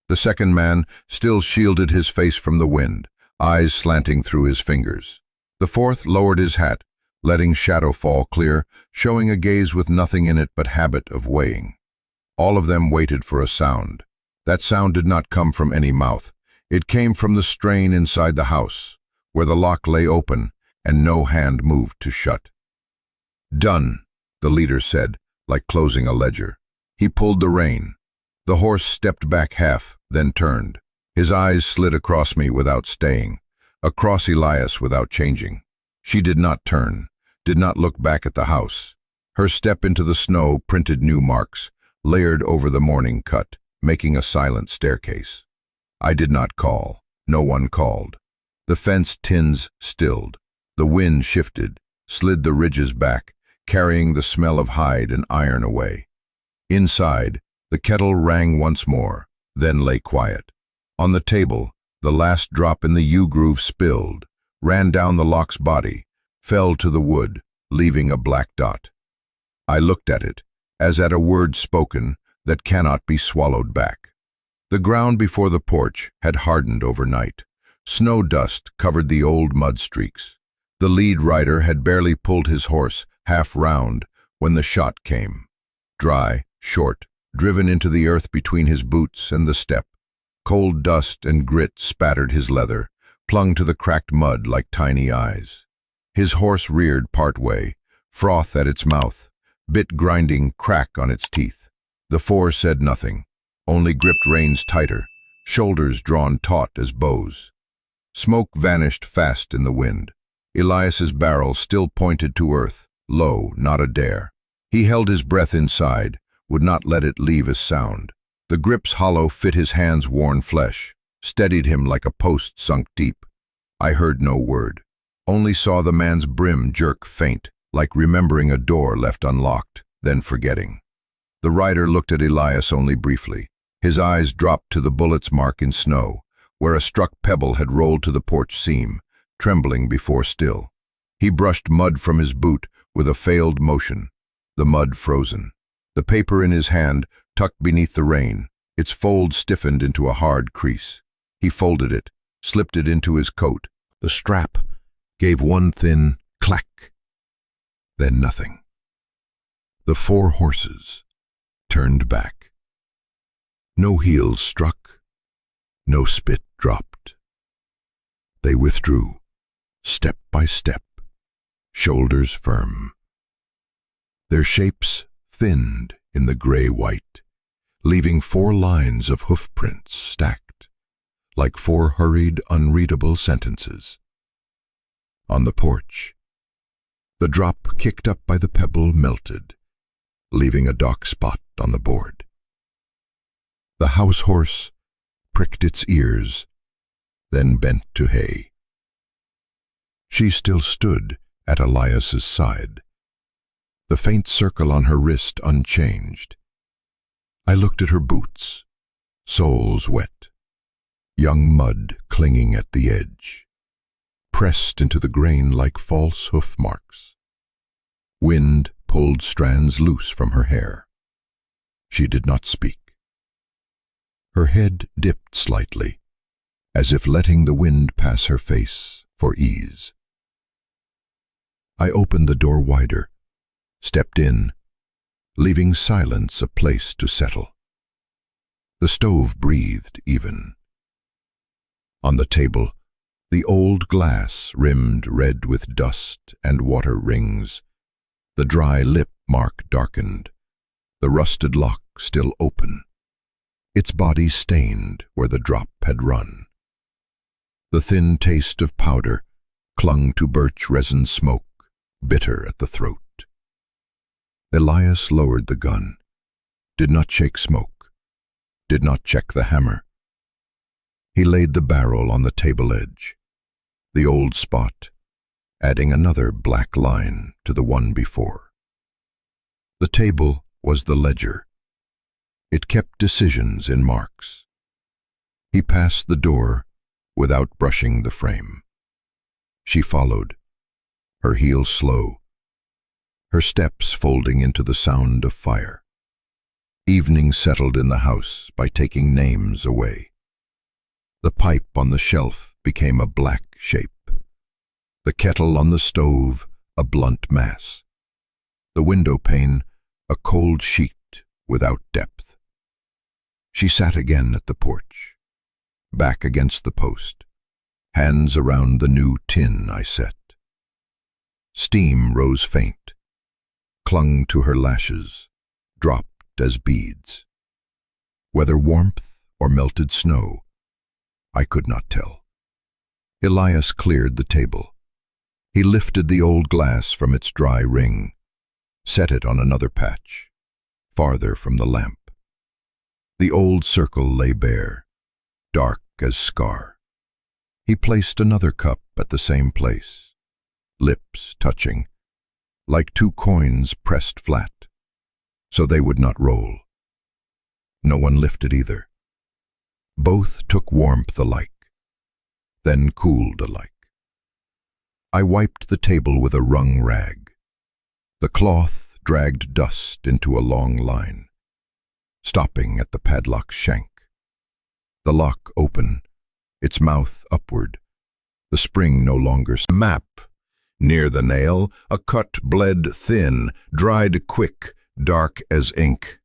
Speaker 1: The second man still shielded his face from the wind, eyes slanting through his fingers. The fourth lowered his hat, letting shadow fall clear, showing a gaze with nothing in it but habit of weighing. All of them waited for a sound. That sound did not come from any mouth. It came from the strain inside the house, where the lock lay open and no hand moved to shut. "Done," the leader said, like closing a ledger. He pulled the rein. The horse stepped back half, then turned. His eyes slid across me without staying, across Elias without changing. She did not turn, did not look back at the house. Her step into the snow printed new marks, layered over the morning cut, making a silent staircase. I did not call. No one called. The fence tins stilled. The wind shifted, slid the ridges back, carrying the smell of hide and iron away. Inside, the kettle rang once more, then lay quiet. On the table, the last drop in the U-groove spilled, ran down the lock's body, fell to the wood, leaving a black dot. I looked at it, as at a word spoken that cannot be swallowed back. The ground before the porch had hardened overnight. Snow dust covered the old mud streaks. The lead rider had barely pulled his horse half round when the shot came. Dry, short, driven into the earth between his boots and the step. Cold dust and grit spattered his leather, clung to the cracked mud like tiny eyes. His horse reared part way, froth at its mouth, bit grinding crack on its teeth. The four said nothing, only gripped reins tighter, shoulders drawn taut as bows. Smoke vanished fast in the wind. Elias's barrel still pointed to earth, low, not a dare. He held his breath inside, would not let it leave as sound. The grip's hollow fit his hand's worn flesh, steadied him like a post sunk deep. I heard no word, only saw the man's brim jerk faint, like remembering a door left unlocked, then forgetting. The rider looked at Elias only briefly. His eyes dropped to the bullet's mark in snow, where a struck pebble had rolled to the porch seam, trembling before still. He brushed mud from his boot with a failed motion, the mud frozen. The paper in his hand tucked beneath the rain, its fold stiffened into a hard crease. He folded it, slipped it into his coat. The strap gave one thin clack, then nothing. The four horses turned back. No heels struck, no spit dropped. They withdrew, step by step, shoulders firm. Their shapes thinned in the gray-white, leaving four lines of hoofprints stacked, like four hurried, unreadable sentences. On the porch, the drop kicked up by the pebble melted, leaving a dark spot on the board. The house horse pricked its ears, then bent to hay. She still stood at Elias's side, the faint circle on her wrist unchanged. I looked at her boots, soles wet, young mud clinging at the edge, pressed into the grain like false hoof marks. Wind pulled strands loose from her hair. She did not speak. Her head dipped slightly, as if letting the wind pass her face for ease. I opened the door wider, stepped in, leaving silence a place to settle. The stove breathed even. On the table, the old glass rimmed red with dust and water rings, the dry lip mark darkened, the rusted lock still open, its body stained where the drop had run. The thin taste of powder clung to birch resin smoke, bitter at the throat. Elias lowered the gun, did not shake smoke, did not check the hammer. He laid the barrel on the table edge, the old spot, adding another black line to the one before. The table was the ledger. It kept decisions in marks. He passed the door without brushing the frame. She followed, her heels slow, her steps folding into the sound of fire. Evening settled in the house by taking names away. The pipe on the shelf became a black shape. The kettle on the stove a blunt mass. The window pane a cold sheet without depth. She sat again at the porch, back against the post, hands around the new tin I set. Steam rose faint, clung to her lashes, dropped as beads. Whether warmth or melted snow, I could not tell. Elias cleared the table. He lifted the old glass from its dry ring, set it on another patch, farther from the lamp. The old circle lay bare, dark as scar. He placed another cup at the same place, lips touching, like two coins pressed flat, so they would not roll. No one lifted either. Both took warmth alike, then cooled alike. I wiped the table with a wrung rag. The cloth dragged dust into a long line, stopping at the padlock's shank. The lock open, its mouth upward, the spring no longer map. Near the nail, a cut bled thin, dried quick, dark as ink.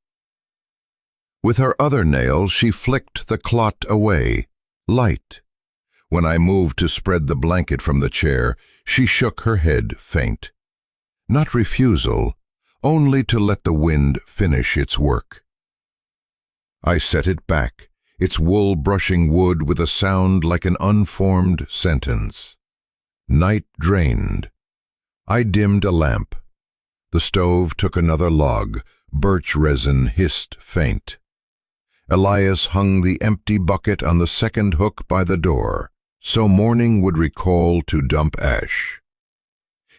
Speaker 1: With her other nail she flicked the clot away, light. When I moved to spread the blanket from the chair, she shook her head faint. Not refusal, only to let the wind finish its work. I set it back, its wool brushing wood with a sound like an unformed sentence. Night drained. I dimmed a lamp. The stove took another log, birch resin hissed faint. Elias hung the empty bucket on the second hook by the door, so morning would recall to dump ash.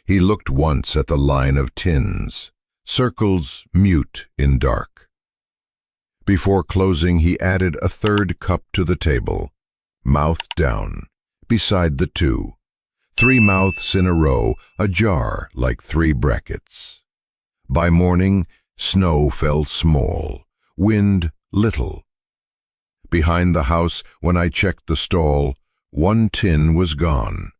Speaker 1: He looked once at the line of tins, circles mute in dark. Before closing he added a third cup to the table, mouth down, beside the two. 3 mouths in a row, ajar like 3 brackets. By morning, snow fell small, wind little. Behind the house, when I checked the stall, 1 tin was gone.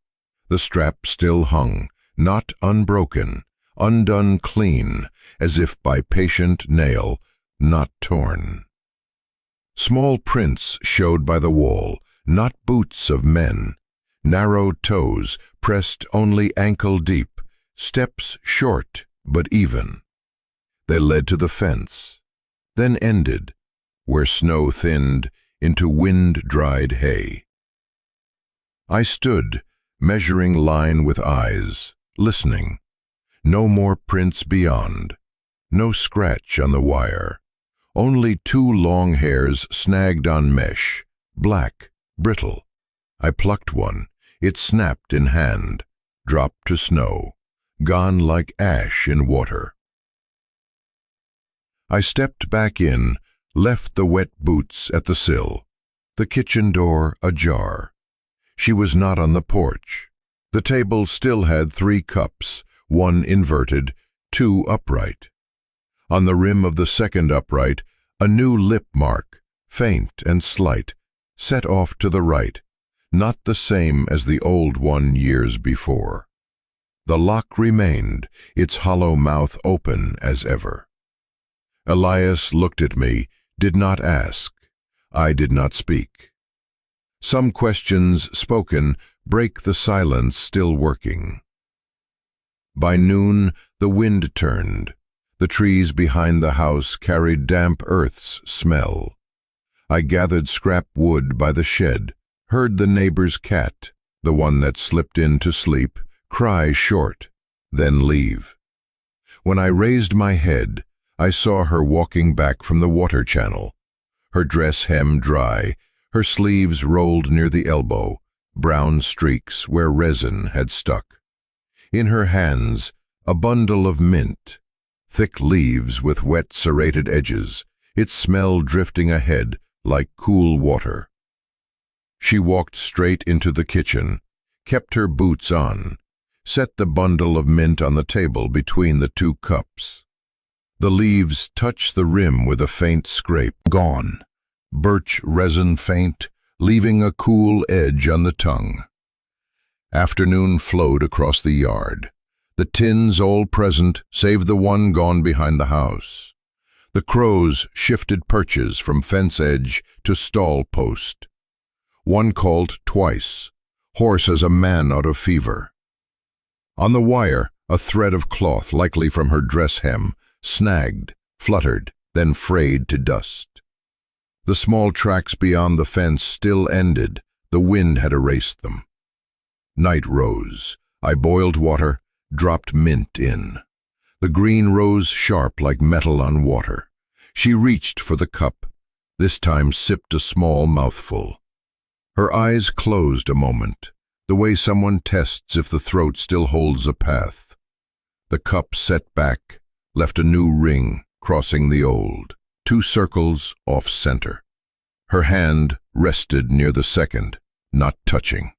Speaker 1: The strap still hung, not unbroken, undone clean, as if by patient nail, not torn. Small prints showed by the wall, not boots of men. Narrow toes, pressed only ankle deep, steps short but even. They led to the fence, then ended, where snow thinned into wind-dried hay. I stood, measuring line with eyes, listening. No more prints beyond, no scratch on the wire, only 2 long hairs snagged on mesh, black, brittle. I plucked one. It snapped in hand, dropped to snow, gone like ash in water. I stepped back in, left the wet boots at the sill, the kitchen door ajar. She was not on the porch. The table still had 3 cups, 1 inverted, 2 upright. On the rim of the second upright, a new lip mark, faint and slight, set off to the right. Not the same as the old one years before. The lock remained, its hollow mouth open as ever. Elias looked at me, did not ask. I did not speak. Some questions spoken break the silence still working. By noon, the wind turned. The trees behind the house carried damp earth's smell. I gathered scrap wood by the shed, heard the neighbor's cat, the one that slipped in to sleep, cry short, then leave. When I raised my head, I saw her walking back from the water channel, her dress hem dry, her sleeves rolled near the elbow, brown streaks where resin had stuck. In her hands, a bundle of mint, thick leaves with wet serrated edges, its smell drifting ahead like cool water. She walked straight into the kitchen, kept her boots on, set the bundle of mint on the table between the 2 cups. The leaves touched the rim with a faint scrape. Gone. Birch resin faint, leaving a cool edge on the tongue. Afternoon flowed across the yard. The tins all present, save the one gone behind the house. The crows shifted perches from fence edge to stall post. One called twice, hoarse as a man out of fever. On the wire, a thread of cloth, likely from her dress hem, snagged, fluttered, then frayed to dust. The small tracks beyond the fence still ended. The wind had erased them. Night rose. I boiled water, dropped mint in. The green rose sharp like metal on water. She reached for the cup. this time sipped a small mouthful. Her eyes closed a moment, the way someone tests if the throat still holds a path. The cup set back, left a new ring crossing the old, 2 circles off-center. Her hand rested near the second, not touching.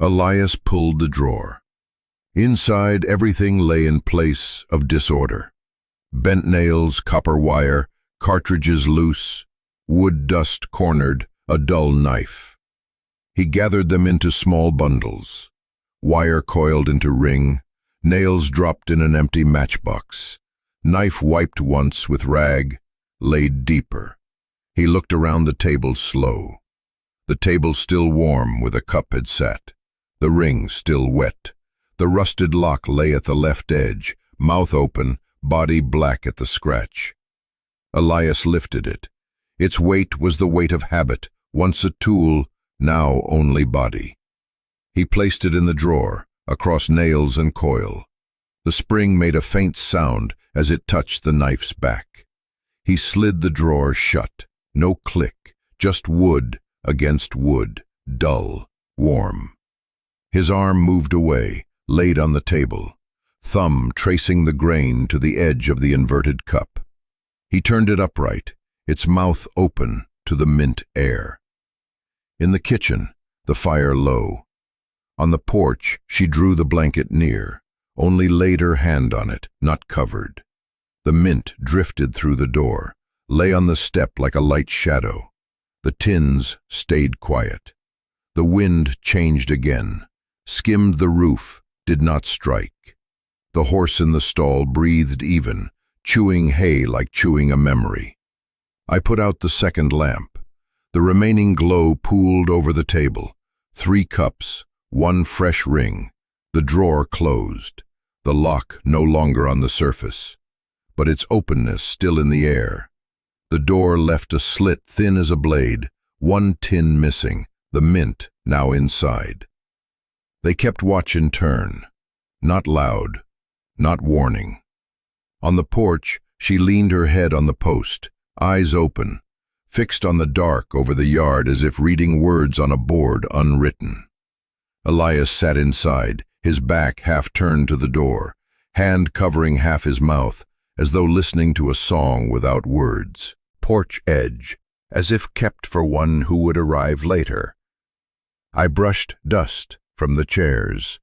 Speaker 1: Elias pulled the drawer. Inside, everything lay in place of disorder. Bent nails, copper wire, cartridges loose, wood dust cornered, a dull knife. He gathered them into small bundles. Wire coiled into ring, nails dropped in an empty matchbox. Knife wiped once with rag, laid deeper. He looked around the table slow. The table still warm where the cup had sat. The ring still wet. The rusted lock lay at the left edge, mouth open, body black at the scratch. Elias lifted it. Its weight was the weight of habit, once a tool, now only body. He placed it in the drawer, across nails and coil. The spring made a faint sound as it touched the knife's back. He slid the drawer shut. No click, just wood against wood, dull, warm. His arm moved away, laid on the table, thumb tracing the grain to the edge of the inverted cup. He turned it upright, its mouth open to the mint air. In the kitchen, the fire low. On the porch, she drew the blanket near, only laid her hand on it, not covered. The mint drifted through the door, lay on the step like a light shadow. The tins stayed quiet. The wind changed again, skimmed the roof, did not strike. The horse in the stall breathed even, chewing hay like chewing a memory. I put out the second lamp. The remaining glow pooled over the table. 3 cups, 1 fresh ring. The drawer closed, the lock no longer on the surface, but its openness still in the air. The door left a slit thin as a blade, 1 tin missing, the mint now inside. They kept watch in turn, not loud, not warning. On the porch, she leaned her head on the post, eyes open, fixed on the dark over the yard as if reading words on a board unwritten. Elias sat inside, his back half turned to the door, hand covering half his mouth, as though listening to a song without words. Porch edge, as if kept for one who would arrive later. I brushed dust from the chairs.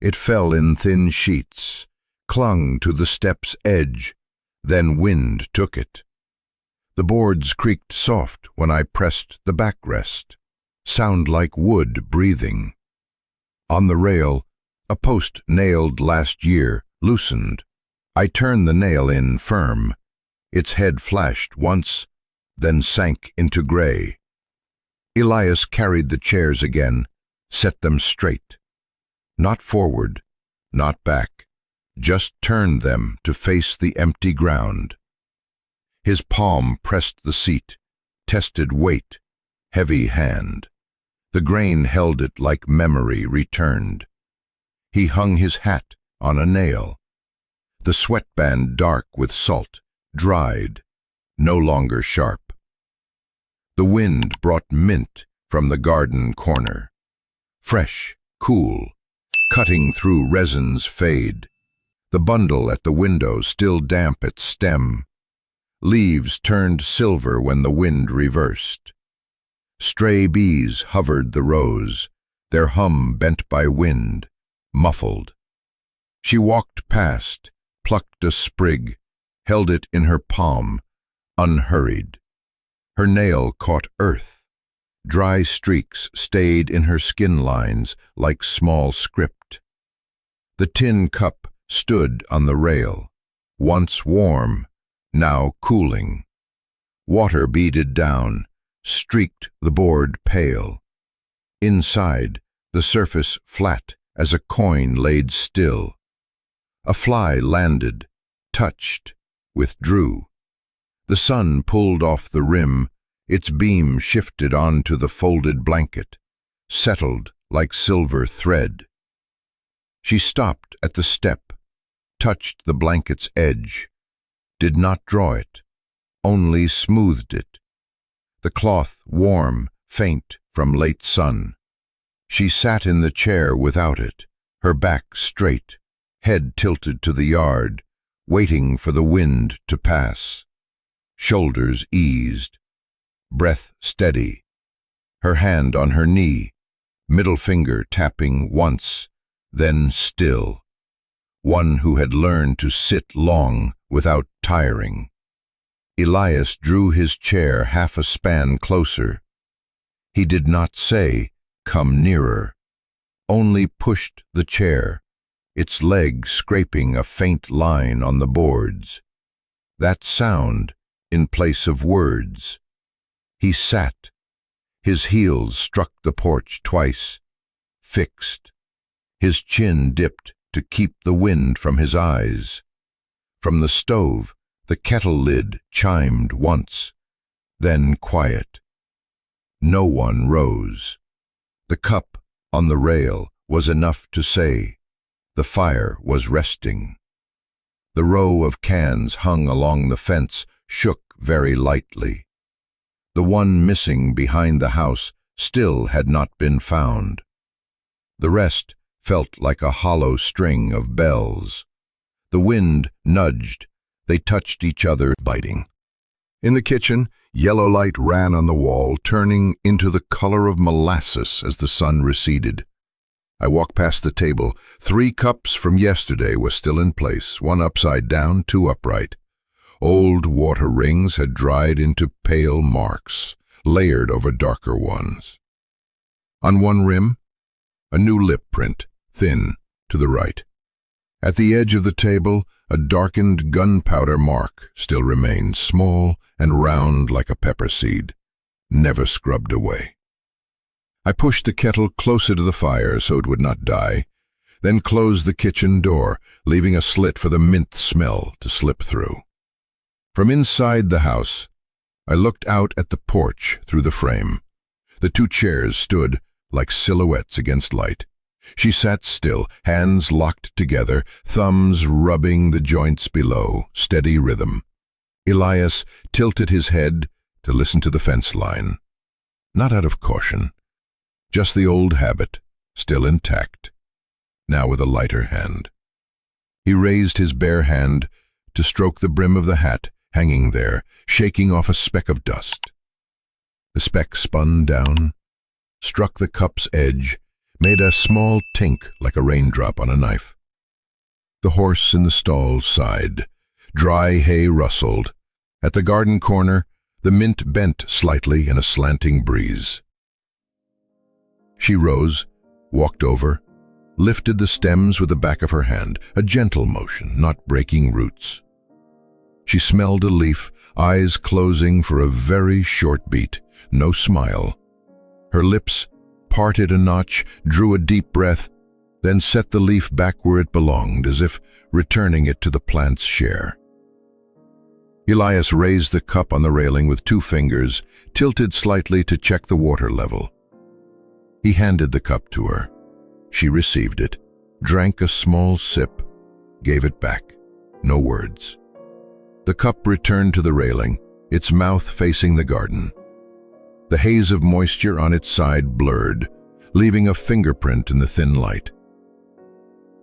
Speaker 1: It fell in thin sheets, clung to the step's edge, then wind took it. The boards creaked soft when I pressed the backrest, sound like wood breathing. On the rail, a post nailed last year loosened. I turned the nail in firm. Its head flashed once, then sank into gray. Elias carried the chairs again, set them straight. Not forward, not back, just turned them to face the empty ground. His palm pressed the seat, tested weight, heavy hand. The grain held it like memory returned. He hung his hat on a nail. The sweatband dark with salt, dried, no longer sharp. The wind brought mint from the garden corner. Fresh, cool, cutting through resin's fade. The bundle at the window still damp at stem. Leaves turned silver when the wind reversed. Stray bees hovered the rows, their hum bent by wind, muffled. She walked past, plucked a sprig, held it in her palm, unhurried. Her nail caught earth. Dry streaks stayed in her skin lines like small script. The tin cup stood on the rail, once warm, now cooling. Water beaded down, streaked the board pale. Inside, the surface flat as a coin laid still. A fly landed, touched, withdrew. The sun pulled off the rim, its beam shifted onto the folded blanket, settled like silver thread. She stopped at the step, touched the blanket's edge, did not draw it, only smoothed it. the cloth warm, faint from late sun. She sat in the chair without it, her back straight, head tilted to the yard, waiting for the wind to pass. Shoulders eased, breath steady, her hand on her knee, middle finger tapping once, then still. One who had learned to sit long without tiring. Elias drew his chair half a span closer. He did not say, "Come nearer," only pushed the chair, its leg scraping a faint line on the boards. That sound in place of words. He sat. His heels struck the porch twice, fixed. His chin dipped to keep the wind from his eyes. From the stove, the kettle lid chimed once, then quiet. No one rose. The cup on the rail was enough to say the fire was resting. The row of cans hung along the fence shook very lightly. The one missing behind the house still had not been found. The rest felt like a hollow string of bells. The wind nudged. They touched each other, biting. In the kitchen, yellow light ran on the wall, turning into the color of molasses as the sun receded. I walked past the table. 3 cups from yesterday were still in place, one upside down, 2 upright. Old water rings had dried into pale marks, layered over darker ones. On one rim, a new lip print, thin, to the right. At the edge of the table, a darkened gunpowder mark still remained, small and round like a pepper seed, never scrubbed away. I pushed the kettle closer to the fire so it would not die, then closed the kitchen door, leaving a slit for the mint smell to slip through. From inside the house, I looked out at the porch through the frame. The 2 chairs stood like silhouettes against light. She sat still, hands locked together, thumbs rubbing the joints below, steady rhythm. Elias tilted his head to listen to the fence line. Not out of caution, just the old habit, still intact, now with a lighter hand. He raised his bare hand to stroke the brim of the hat, hanging there, shaking off a speck of dust. The speck spun down, struck the cup's edge, made a small tink like a raindrop on a knife. The horse in the stall sighed. Dry hay rustled. At the garden corner, the mint bent slightly in a slanting breeze. She rose, walked over, lifted the stems with the back of her hand, a gentle motion, not breaking roots. She smelled a leaf, eyes closing for a very short beat, no smile. Her lips parted a notch, drew a deep breath, then set the leaf back where it belonged, as if returning it to the plant's share. Elias raised the cup on the railing with 2 fingers, tilted slightly to check the water level. He handed the cup to her. She received it, drank a small sip, gave it back. No words. The cup returned to the railing, its mouth facing the garden. The haze of moisture on its side blurred, leaving a fingerprint in the thin light.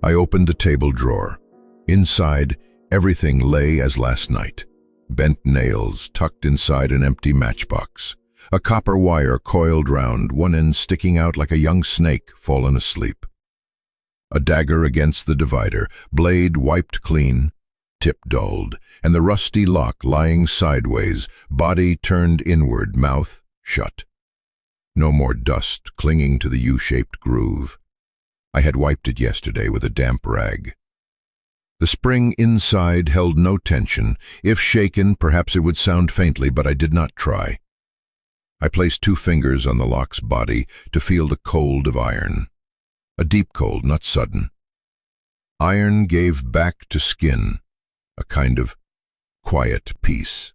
Speaker 1: I opened the table drawer. Inside, everything lay as last night. Bent nails tucked inside an empty matchbox. A copper wire coiled round, one end sticking out like a young snake fallen asleep. A dagger against the divider, blade wiped clean, tip dulled, and the rusty lock lying sideways, body turned inward, mouth shut. No more dust clinging to the U-shaped groove. I had wiped it yesterday with a damp rag. The spring inside held no tension. If shaken, perhaps it would sound faintly, but I did not try. I placed 2 fingers on the lock's body to feel the cold of iron. A deep cold, not sudden. Iron gave back to skin, a kind of quiet peace.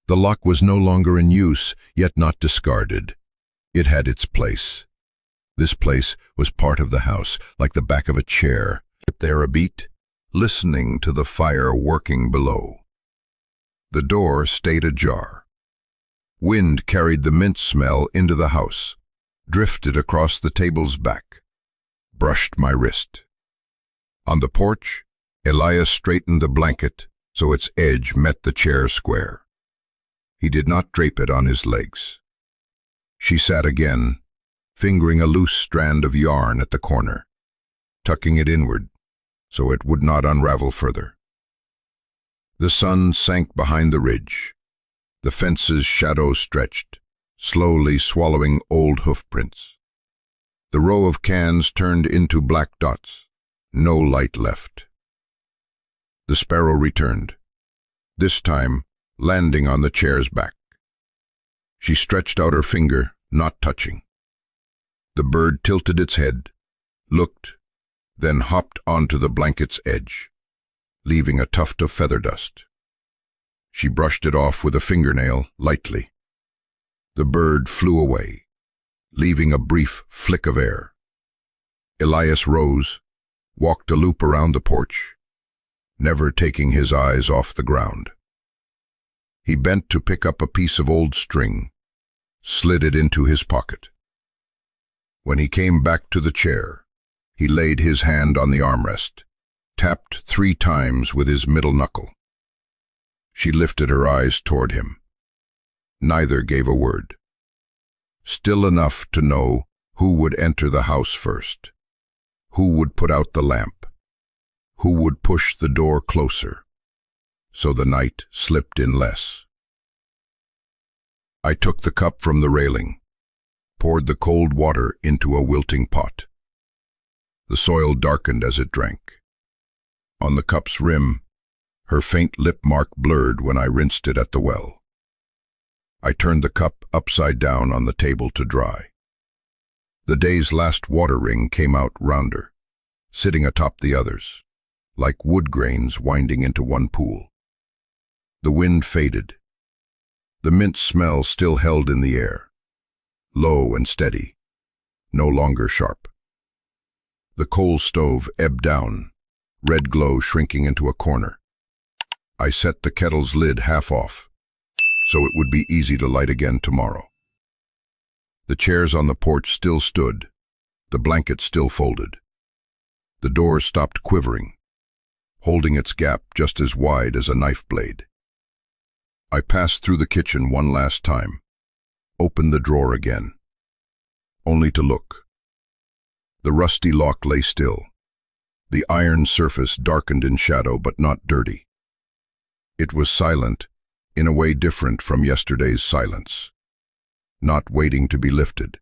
Speaker 1: The lock was no longer in use, yet not discarded. It had its place. This place was part of the house, like the back of a chair. There a beat, listening to the fire working below. The door stayed ajar. Wind carried the mint smell into the house, drifted across the table's back, brushed my wrist. On the porch, Elias straightened the blanket so its edge met the chair square. He did not drape it on his legs. She sat again, fingering a loose strand of yarn at the corner, tucking it inward so it would not unravel further. The sun sank behind the ridge. The fence's shadows stretched, slowly swallowing old hoofprints. The row of cans turned into black dots, no light left. The sparrow returned, this time landing on the chair's back. She stretched out her finger, not touching. The bird tilted its head, looked, then hopped onto the blanket's edge, leaving a tuft of feather dust. She brushed it off with a fingernail, lightly. The bird flew away, leaving a brief flick of air. Elias rose, walked a loop around the porch, never taking his eyes off the ground. He bent to pick up a piece of old string, slid it into his pocket. When he came back to the chair, he laid his hand on the armrest, tapped 3 times with his middle knuckle. She lifted her eyes toward him. Neither gave a word. Still enough to know who would enter the house first, who would put out the lamp, who would push the door closer, so the night slipped in less. I took the cup from the railing, poured the cold water into a wilting pot. The soil darkened as it drank. On the cup's rim, her faint lip mark blurred when I rinsed it at the well. I turned the cup upside down on the table to dry. The day's last water ring came out rounder, sitting atop the others, like wood grains winding into one pool. The wind faded. The mint smell still held in the air, low and steady, no longer sharp. The coal stove ebbed down, red glow shrinking into a corner. I set the kettle's lid half off, so it would be easy to light again tomorrow. The chairs on the porch still stood, the blanket still folded. The door stopped quivering, holding its gap just as wide as a knife blade. I passed through the kitchen one last time, opened the drawer again, only to look. The rusty lock lay still, the iron surface darkened in shadow but not dirty. It was silent, in a way different from yesterday's silence. Not waiting to be lifted,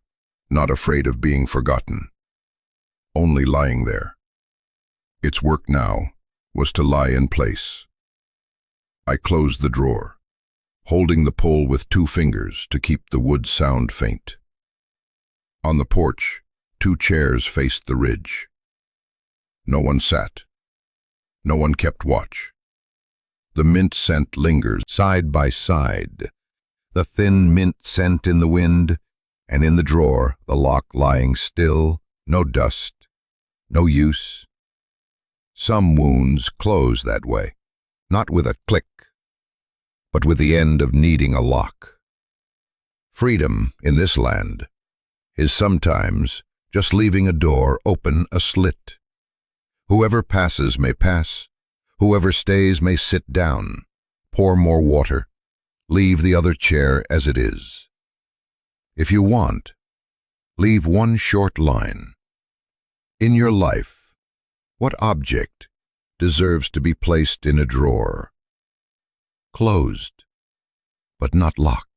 Speaker 1: not afraid of being forgotten. Only lying there. Its work now was to lie in place. I closed the drawer, holding the pull with 2 fingers to keep the wood sound faint. On the porch, 2 chairs faced the ridge. No one sat. No one kept watch. The mint scent lingers side by side, the thin mint scent in the wind, and in the drawer, the lock lying still, no dust, no use. Some wounds close that way, not with a click, but with the end of needing a lock. Freedom, in this land, is sometimes just leaving a door open a slit. Whoever passes may pass, whoever stays may sit down, pour more water, leave the other chair as it is. If you want, leave one short line. In your life, what object deserves to be placed in a drawer? Closed, but not locked.